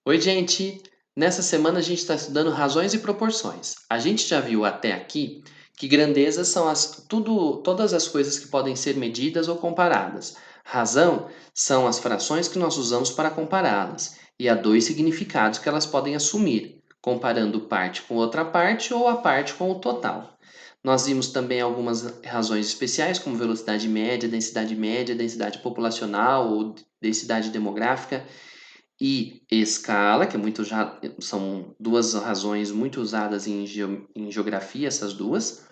Oi, gente! Nessa semana a gente está estudando razões e proporções. A gente já viu até aqui que grandezas são todas as coisas que podem ser medidas ou comparadas. Razão são as frações que nós usamos para compará-las, e há dois significados que elas podem assumir, comparando parte com outra parte ou a parte com o total. Nós vimos também algumas razões especiais, como velocidade média, densidade populacional ou densidade demográfica e escala, que são duas razões muito usadas em geografia, essas duas,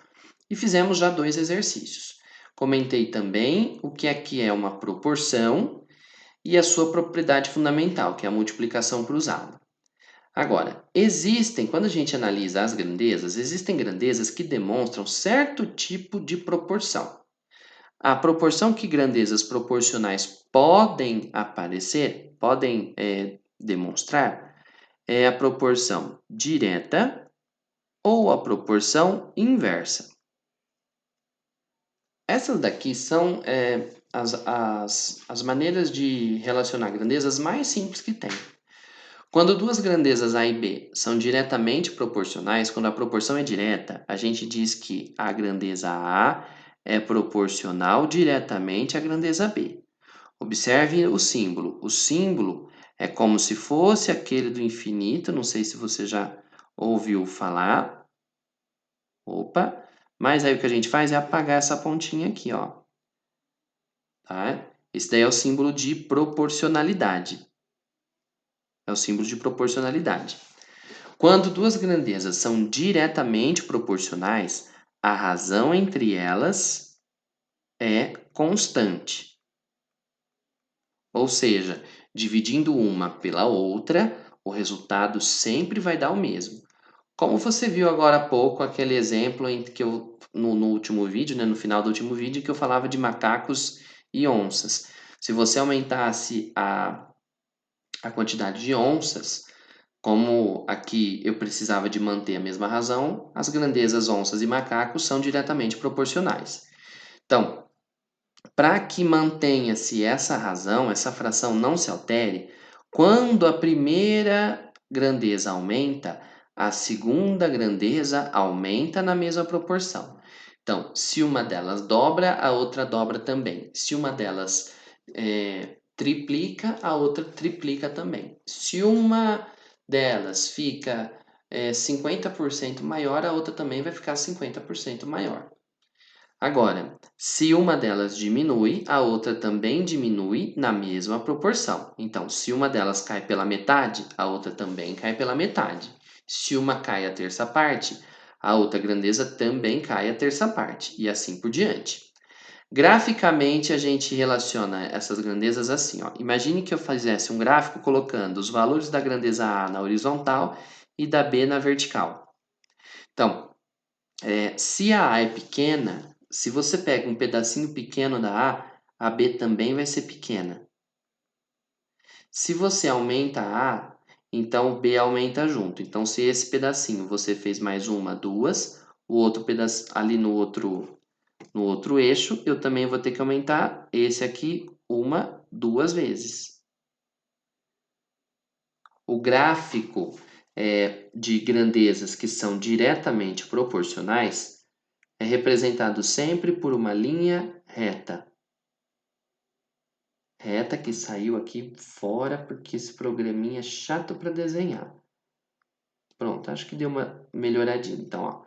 e fizemos já dois exercícios. Comentei também o que é uma proporção e a sua propriedade fundamental, que é a multiplicação cruzada. Agora, quando a gente analisa as grandezas, existem grandezas que demonstram certo tipo de proporção. A proporção que grandezas proporcionais podem demonstrar, é a proporção direta ou a proporção inversa. Essas daqui são as maneiras de relacionar grandezas mais simples que tem. Quando duas grandezas A e B são diretamente proporcionais, quando a proporção é direta, a gente diz que a grandeza A é proporcional diretamente à grandeza B. Observe o símbolo. O símbolo é como se fosse aquele do infinito, não sei se você já ouviu falar. Opa! Mas aí o que a gente faz é apagar essa pontinha aqui, ó. Tá? Esse daí é o símbolo de proporcionalidade. É o símbolo de proporcionalidade. Quando duas grandezas são diretamente proporcionais, a razão entre elas é constante. Ou seja, dividindo uma pela outra, o resultado sempre vai dar o mesmo. Como você viu agora há pouco aquele exemplo em que no último vídeo, né, no final do último vídeo, que eu falava de macacos e onças. Se você aumentasse a quantidade de onças, como aqui eu precisava de manter a mesma razão, as grandezas onças e macacos são diretamente proporcionais. Então, para que mantenha-se essa razão, essa fração não se altere, quando a primeira grandeza aumenta, a segunda grandeza aumenta na mesma proporção. Então, se uma delas dobra, a outra dobra também. Se uma delas triplica, a outra triplica também. Se uma delas fica 50% maior, a outra também vai ficar 50% maior. Agora, se uma delas diminui, a outra também diminui na mesma proporção. Então, se uma delas cai pela metade, a outra também cai pela metade. Se uma cai a terça parte, a outra grandeza também cai a terça parte, e assim por diante. Graficamente, a gente relaciona essas grandezas assim, ó. Imagine que eu fizesse um gráfico colocando os valores da grandeza A na horizontal e da B na vertical. Então, se a A é pequena, se você pega um pedacinho pequeno da A B também vai ser pequena. Se você aumenta a A, então o B aumenta junto. Então, se esse pedacinho você fez mais uma, duas, o outro pedaço ali no outro eixo, eu também vou ter que aumentar esse aqui uma, duas vezes. O gráfico de grandezas que são diretamente proporcionais é representado sempre por uma linha reta. Reta que saiu aqui fora porque esse programinha é chato para desenhar. Pronto, acho que deu uma melhoradinha. Então, ó,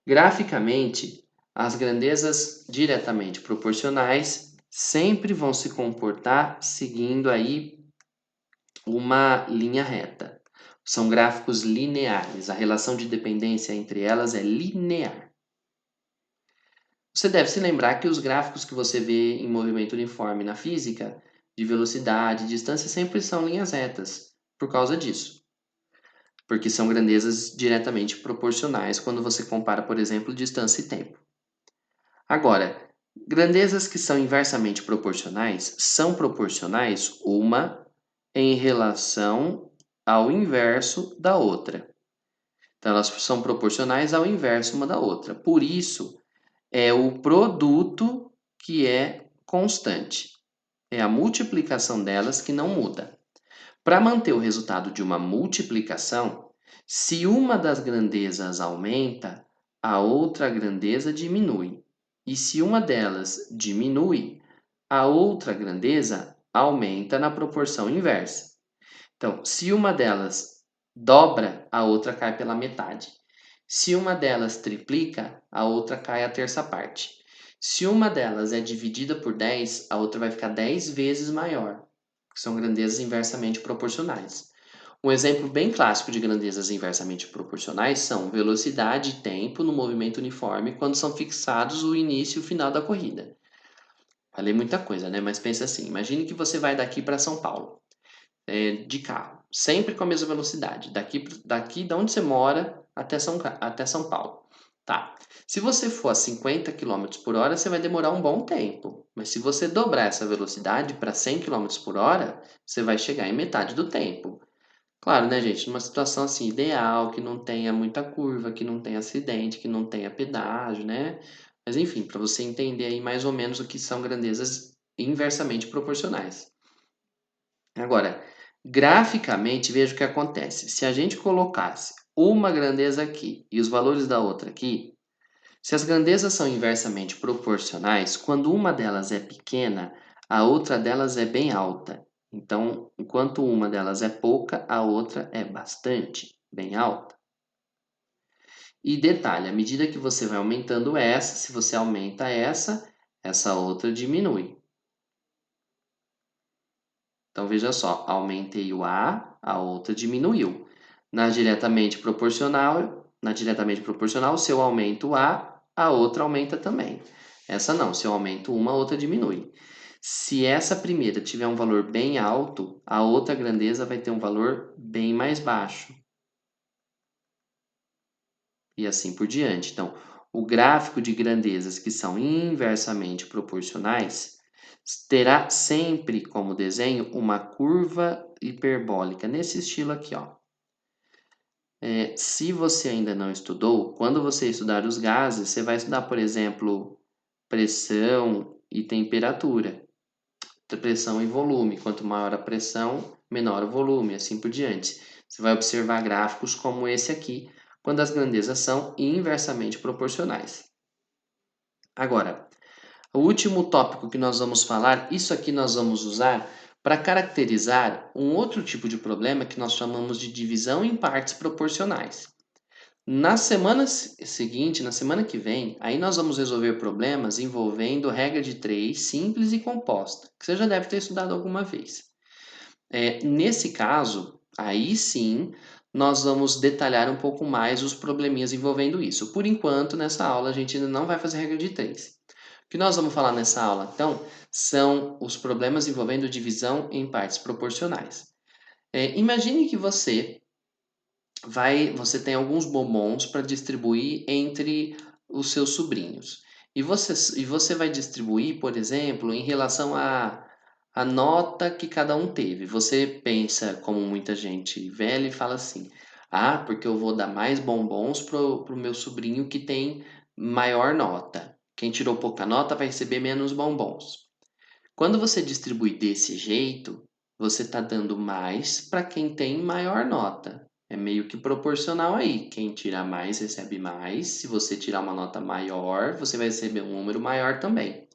graficamente, as grandezas diretamente proporcionais sempre vão se comportar seguindo aí uma linha reta. São gráficos lineares, a relação de dependência entre elas é linear. Você deve se lembrar que os gráficos que você vê em movimento uniforme na física, de velocidade, distância, sempre são linhas retas, por causa disso. Porque são grandezas diretamente proporcionais quando você compara, por exemplo, distância e tempo. Agora, grandezas que são inversamente proporcionais são proporcionais uma em relação ao inverso da outra. Então, elas são proporcionais ao inverso uma da outra. Por isso, é o produto que é constante. É a multiplicação delas que não muda. Para manter o resultado de uma multiplicação, se uma das grandezas aumenta, a outra grandeza diminui. E se uma delas diminui, a outra grandeza aumenta na proporção inversa. Então, se uma delas dobra, a outra cai pela metade. Se uma delas triplica, a outra cai a terça parte. Se uma delas é dividida por 10, a outra vai ficar 10 vezes maior, que são grandezas inversamente proporcionais. Um exemplo bem clássico de grandezas inversamente proporcionais são velocidade e tempo no movimento uniforme quando são fixados o início e o final da corrida. Falei muita coisa, né? Mas pensa assim: imagine que você vai daqui para São Paulo, de carro, sempre com a mesma velocidade, daqui de onde você mora até São Paulo. Tá. Se você for a 50 km por hora, você vai demorar um bom tempo. Mas se você dobrar essa velocidade para 100 km por hora, você vai chegar em metade do tempo. Claro, né, gente? Numa situação assim ideal, que não tenha muita curva, que não tenha acidente, que não tenha pedágio, né? Mas enfim, para você entender aí mais ou menos o que são grandezas inversamente proporcionais. Agora, graficamente, veja o que acontece. Se a gente colocasse uma grandeza aqui e os valores da outra aqui, se as grandezas são inversamente proporcionais, quando uma delas é pequena, a outra delas é bem alta. Então, enquanto uma delas é pouca, a outra é bastante, bem alta. E detalhe, à medida que você vai aumentando essa, se você aumenta essa outra diminui. Então veja só, aumentei o a outra diminuiu. Na diretamente proporcional, se eu aumento o a outra aumenta também. Essa não, se eu aumento uma, a outra diminui. Se essa primeira tiver um valor bem alto, a outra grandeza vai ter um valor bem mais baixo. E assim por diante. Então, o gráfico de grandezas que são inversamente proporcionais terá sempre como desenho uma curva hiperbólica, nesse estilo aqui, ó. Se você ainda não estudou, quando você estudar os gases, você vai estudar, por exemplo, pressão e temperatura, pressão e volume. Quanto maior a pressão, menor o volume, assim por diante. Você vai observar gráficos como esse aqui, quando as grandezas são inversamente proporcionais. Agora, o último tópico que nós vamos falar, isso aqui nós vamos usar para caracterizar um outro tipo de problema que nós chamamos de divisão em partes proporcionais. Na semana seguinte, na semana que vem, aí nós vamos resolver problemas envolvendo regra de 3 simples e composta, que você já deve ter estudado alguma vez. Nesse caso, aí sim, nós vamos detalhar um pouco mais os probleminhas envolvendo isso. Por enquanto, nessa aula, a gente ainda não vai fazer regra de 3. O que nós vamos falar nessa aula, então, são os problemas envolvendo divisão em partes proporcionais. Imagine que você tem alguns bombons para distribuir entre os seus sobrinhos. E você vai distribuir, por exemplo, em relação à nota que cada um teve. Você pensa, como muita gente velha, e fala assim: ah, porque eu vou dar mais bombons pro meu sobrinho que tem maior nota. Quem tirou pouca nota vai receber menos bombons. Quando você distribui desse jeito, você está dando mais para quem tem maior nota. É meio que proporcional aí. Quem tira mais recebe mais. Se você tirar uma nota maior, você vai receber um número maior também.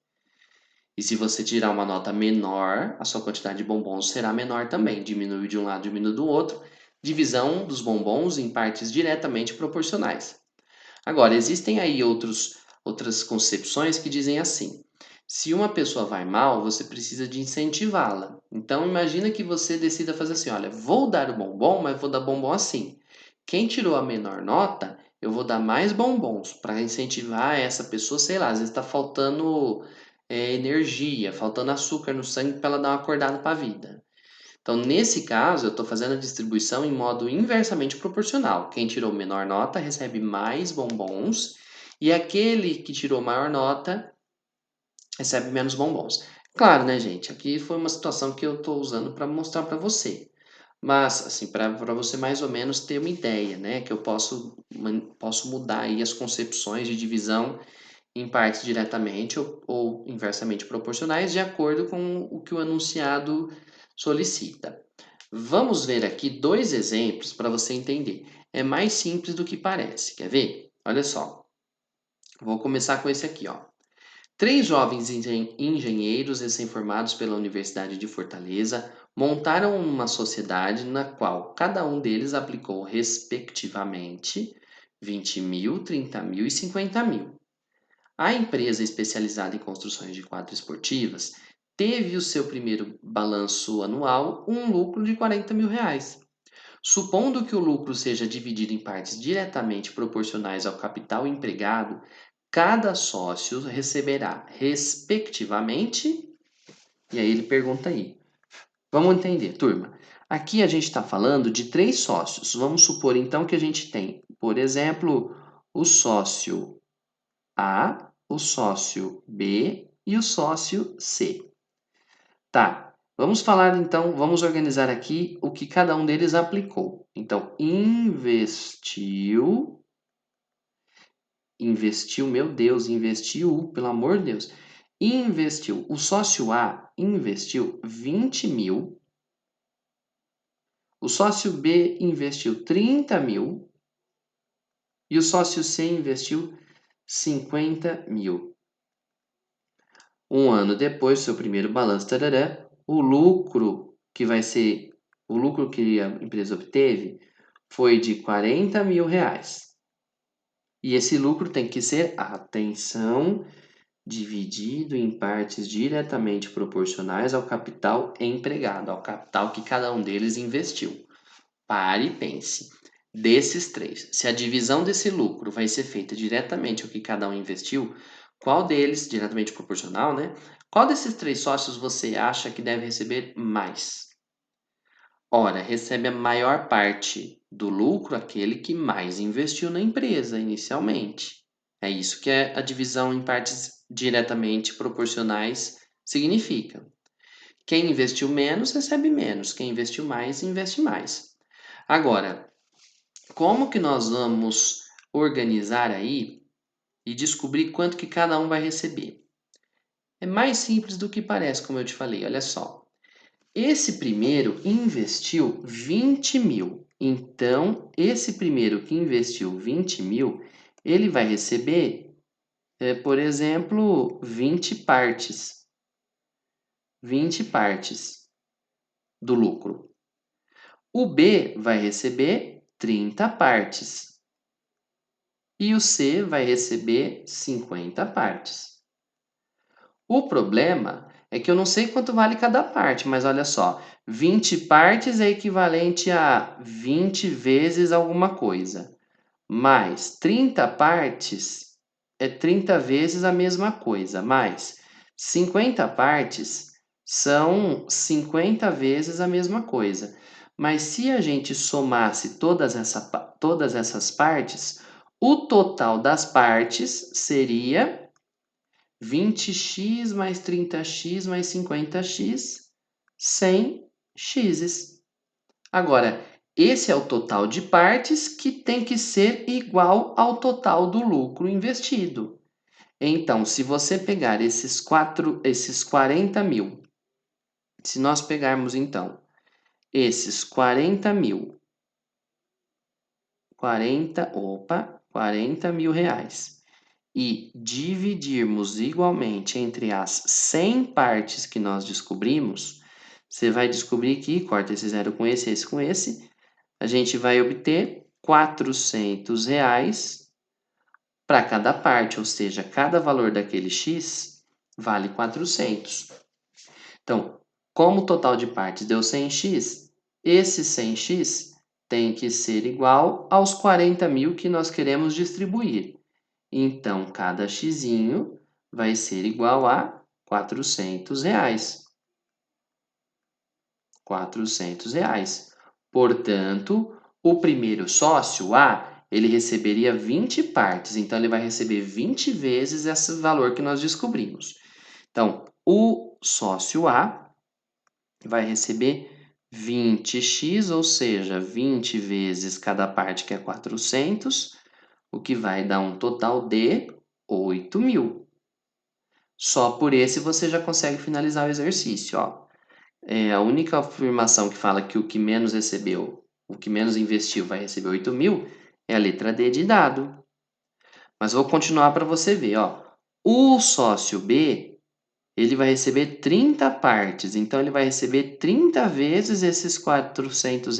E se você tirar uma nota menor, a sua quantidade de bombons será menor também. Diminui de um lado, diminui do outro. Divisão dos bombons em partes diretamente proporcionais. Agora, existem aí outras concepções que dizem assim: se uma pessoa vai mal, você precisa de incentivá-la. Então, imagina que você decida fazer assim: olha, vou dar o bombom, mas vou dar bombom assim. Quem tirou a menor nota, eu vou dar mais bombons para incentivar essa pessoa, sei lá, às vezes está faltando energia, faltando açúcar no sangue para ela dar uma acordada para a vida. Então, nesse caso, eu estou fazendo a distribuição em modo inversamente proporcional. Quem tirou menor nota recebe mais bombons e aquele que tirou maior nota recebe menos bombons. Claro, né, gente? Aqui foi uma situação que eu estou usando para mostrar para você. Mas, assim, para você mais ou menos ter uma ideia, né? Que eu posso mudar aí as concepções de divisão em partes diretamente ou inversamente proporcionais de acordo com o que o enunciado solicita. Vamos ver aqui dois exemplos para você entender. É mais simples do que parece. Quer ver? Olha só. Vou começar com esse aqui, ó. Três jovens engenheiros recém-formados pela Universidade de Fortaleza montaram uma sociedade na qual cada um deles aplicou, respectivamente, 20 mil, 30 mil e 50 mil. A empresa especializada em construções de quadras esportivas teve o seu primeiro balanço anual um lucro de 40 mil reais. Supondo que o lucro seja dividido em partes diretamente proporcionais ao capital empregado, cada sócio receberá, respectivamente, e aí ele pergunta aí. Vamos entender, turma. Aqui a gente está falando de três sócios. Vamos supor então que a gente tem, por exemplo, o sócio A, o sócio B e o sócio C. Tá, vamos falar então, vamos organizar aqui o que cada um deles aplicou. Então, investiu, meu Deus, investiu, pelo amor de Deus. Investiu, o sócio A investiu 20 mil, o sócio B investiu 30 mil e o sócio C investiu 50 mil. Um ano depois, seu primeiro balanço, tarará, o lucro que a empresa obteve foi de 40 mil reais. E esse lucro tem que ser, atenção, dividido em partes diretamente proporcionais ao capital empregado, ao capital que cada um deles investiu. Pare e pense. Desses três, se a divisão desse lucro vai ser feita diretamente ao que cada um investiu, qual deles, diretamente proporcional, né? Qual desses três sócios você acha que deve receber mais? Ora, recebe a maior parte do lucro aquele que mais investiu na empresa inicialmente. É isso que a divisão em partes diretamente proporcionais significa. Quem investiu menos recebe menos, quem investiu mais investe mais. Agora, como que nós vamos organizar aí e descobrir quanto que cada um vai receber? É mais simples do que parece, como eu te falei. Olha só. Esse primeiro investiu 20 mil. Então, esse primeiro que investiu 20 mil, ele vai receber, por exemplo, 20 partes. 20 partes do lucro. O B vai receber 30 partes. E o C vai receber 50 partes. O problema é que eu não sei quanto vale cada parte, mas olha só, 20 partes é equivalente a 20 vezes alguma coisa, mais 30 partes é 30 vezes a mesma coisa, mais 50 partes são 50 vezes a mesma coisa. Mas se a gente somasse todas essas partes, o total das partes seria 20x mais 30x mais 50x, 100 x's. Agora, esse é o total de partes que tem que ser igual ao total do lucro investido. Então, se você pegar esses 40 mil, se nós pegarmos então esses 40 mil, 40 mil reais, e dividirmos igualmente entre as 100 partes que nós descobrimos, você vai descobrir que, corta esse zero com esse com esse, a gente vai obter 400 reais para cada parte, ou seja, cada valor daquele x vale 400. Então, como o total de partes deu 100x, esse 100x tem que ser igual aos 40 mil que nós queremos distribuir. Então, cada xizinho vai ser igual a 400 reais. 400 reais. Portanto, o primeiro sócio, A, ele receberia 20 partes. Então, ele vai receber 20 vezes esse valor que nós descobrimos. Então, o sócio A vai receber 20x, ou seja, 20 vezes cada parte, que é 400, o que vai dar um total de 8 mil. Só por esse você já consegue finalizar o exercício, ó. a única afirmação que fala que o que menos recebeu, o que menos investiu vai receber 8.000, é a letra D de dado. Mas vou continuar para você ver, ó. O sócio B, ele vai receber 30 partes, então ele vai receber 30 vezes esses R$ 400.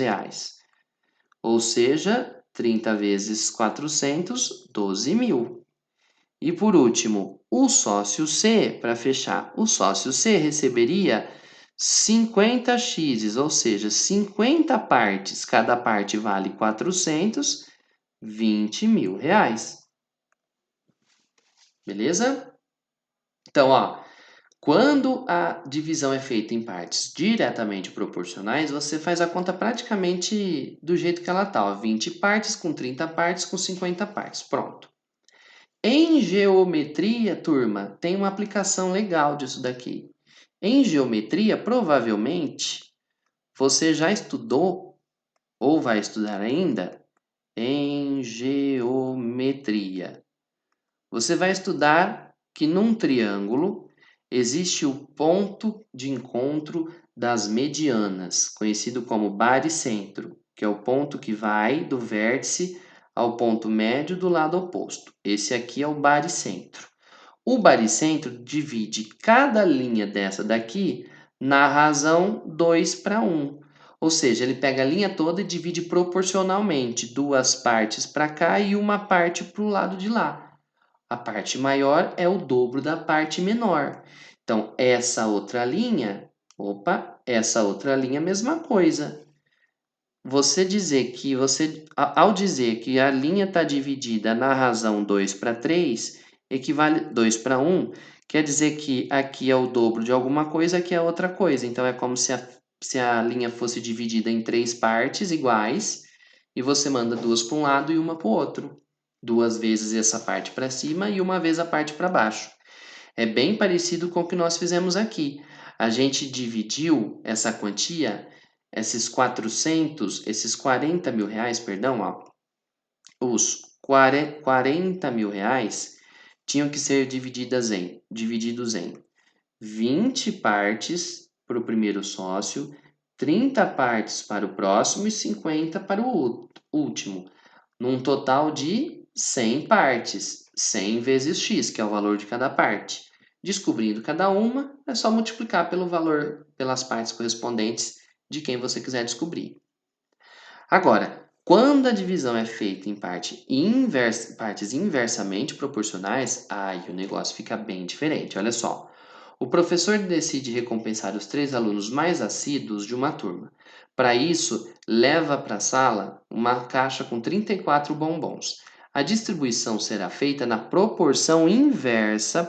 Ou seja, 30 vezes 400, 12.000. E por último, o sócio C, para fechar, o sócio C receberia 50 x's, ou seja, 50 partes, cada parte vale 400, R$ 20.000. Beleza? Então, ó, quando a divisão é feita em partes diretamente proporcionais, você faz a conta praticamente do jeito que ela está, ó, 20 partes com 30 partes com 50 partes. Pronto. Em geometria, turma, tem uma aplicação legal disso daqui. Em geometria, provavelmente, você já estudou ou vai estudar ainda em geometria. Você vai estudar que num triângulo existe o ponto de encontro das medianas, conhecido como baricentro, que é o ponto que vai do vértice ao ponto médio do lado oposto. Esse aqui é o baricentro. O baricentro divide cada linha dessa daqui na razão 2/1. Ou seja, ele pega a linha toda e divide proporcionalmente, duas partes para cá e uma parte para o lado de lá. A parte maior é o dobro da parte menor. Então, essa outra linha, essa outra linha, mesma coisa. Ao dizer que a linha está dividida na razão 2/3, equivale 2/1, quer dizer que aqui é o dobro de alguma coisa, aqui é outra coisa. Então, é como se a linha fosse dividida em 3 partes iguais e você manda duas para um lado e uma para o outro. Duas vezes essa parte para cima e uma vez a parte para baixo. É bem parecido com o que nós fizemos aqui. A gente dividiu essa quantia, esses 40 mil reais, perdão, ó, os 40 mil reais tinham que ser divididos em 20 partes para o primeiro sócio, 30 partes para o próximo e 50 para o último, num total de 100 partes, 100 vezes x, que é o valor de cada parte. Descobrindo cada uma, é só multiplicar pelo valor, pelas partes correspondentes de quem você quiser descobrir. Agora, quando a divisão é feita em partes inversamente proporcionais, aí o negócio fica bem diferente. Olha só. O professor decide recompensar os 3 alunos mais assíduos de uma turma. Para isso, leva para a sala uma caixa com 34 bombons. A distribuição será feita na proporção inversa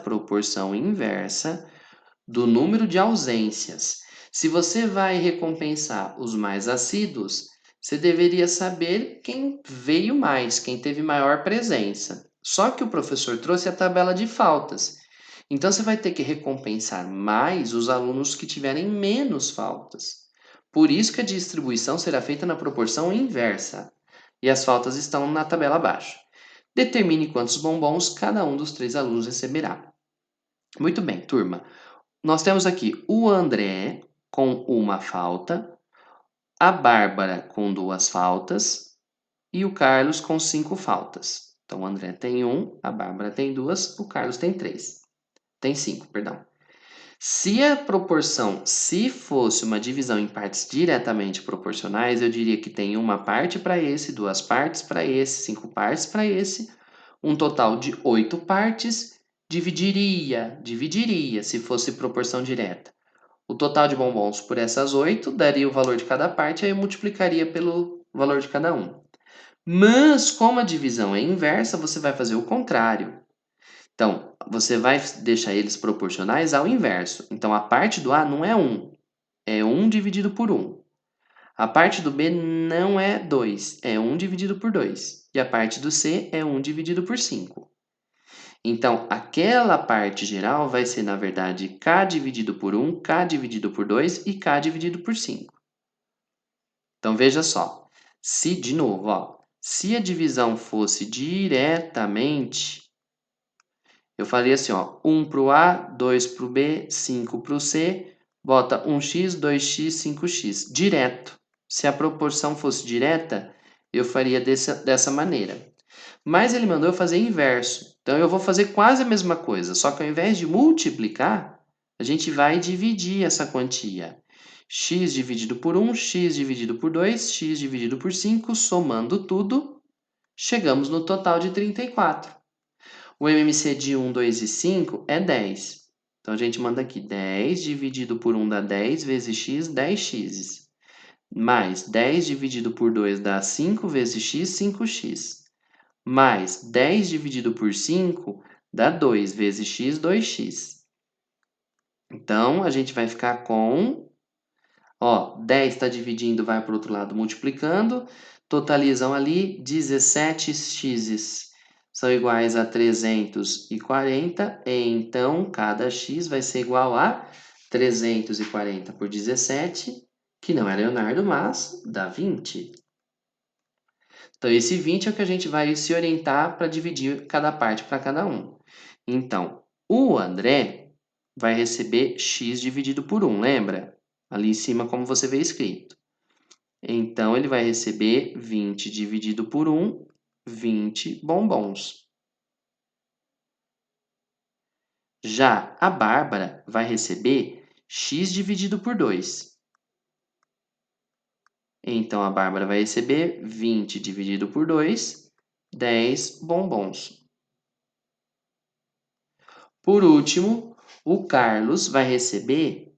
do número de ausências. Se você vai recompensar os mais assíduos, você deveria saber quem veio mais, quem teve maior presença. Só que o professor trouxe a tabela de faltas. Então você vai ter que recompensar mais os alunos que tiverem menos faltas. Por isso que a distribuição será feita na proporção inversa. E as faltas estão na tabela abaixo. Determine quantos bombons cada um dos 3 alunos receberá. Muito bem, turma. Nós temos aqui o André com uma falta, a Bárbara com 2 faltas e o Carlos com 5 faltas. Então, o André tem 1, a Bárbara tem 2, o Carlos tem 3. Tem 5, perdão. Se fosse uma divisão em partes diretamente proporcionais, eu diria que tem uma parte para esse, 2 partes para esse, 5 partes para esse, um total de 8 partes, dividiria se fosse proporção direta. O total de bombons por essas 8 daria o valor de cada parte, aí eu multiplicaria pelo valor de cada um. Mas, como a divisão é inversa, você vai fazer o contrário. Então, você vai deixar eles proporcionais ao inverso. Então, a parte do A não é 1, é 1 dividido por 1. A parte do B não é 2, é 1 dividido por 2. E a parte do C é 1 dividido por 5. Então, aquela parte geral vai ser, na verdade, K dividido por 1, K dividido por 2 e K dividido por 5. Então, veja só. De novo, ó, se a divisão fosse diretamente, eu faria assim, ó, 1 para o A, 2 para o B, 5 para o C, Bota 1x, 2x, 5x. Direto. Se a proporção fosse direta, eu faria dessa maneira. Mas ele mandou eu fazer inverso. Então eu vou fazer quase a mesma coisa, só que ao invés de multiplicar, a gente vai dividir essa quantia. X dividido por 1, x dividido por 2, x dividido por 5, somando tudo, chegamos no total de 34. O MMC de 1, 2 e 5 é 10. Então a gente manda aqui 10 dividido por 1 dá 10 vezes x, 10x. Mais 10 dividido por 2 dá 5 vezes x, 5x. Mais 10 dividido por 5 dá 2 vezes x, 2x. Então, a gente vai ficar com... Ó, 10 está dividindo, vai para o outro lado multiplicando. Totalizam ali 17x são iguais a 340. Então, cada x vai ser igual a 340 por 17, que não é Leonardo, mas dá 20. Então, esse 20 é o que a gente vai se orientar para dividir cada parte para cada um. Então, o André vai receber x dividido por 1, lembra? Ali em cima, como você vê escrito. Então, ele vai receber 20 dividido por 1, 20 bombons. Já a Bárbara vai receber x dividido por 2. Então, a Bárbara vai receber 20 dividido por 2, 10 bombons. Por último, o Carlos vai receber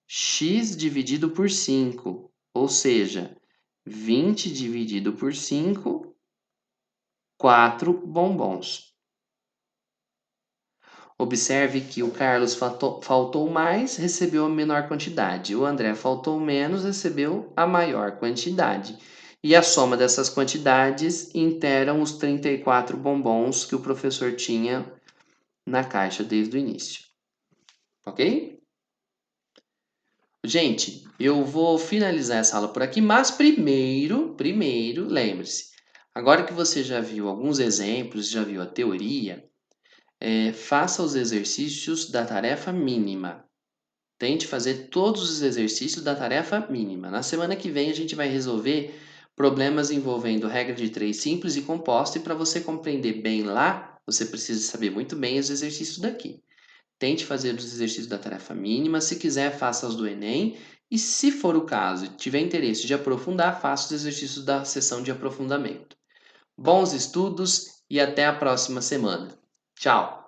x dividido por 5, ou seja, 20 dividido por 5, 4 bombons. Observe que o Carlos faltou mais, recebeu a menor quantidade. O André faltou menos, recebeu a maior quantidade. E a soma dessas quantidades interam os 34 bombons que o professor tinha na caixa desde o início. Ok? Gente, eu vou finalizar essa aula por aqui, mas primeiro, lembre-se, agora que você já viu alguns exemplos, já viu a teoria, faça os exercícios da tarefa mínima. Tente fazer todos os exercícios da tarefa mínima. Na semana que vem a gente vai resolver problemas envolvendo regra de 3 simples e composta, e para você compreender bem lá, você precisa saber muito bem os exercícios daqui. Tente fazer os exercícios da tarefa mínima. Se quiser, faça os do Enem. E se for o caso e tiver interesse de aprofundar, faça os exercícios da sessão de aprofundamento. Bons estudos e até a próxima semana. Tchau!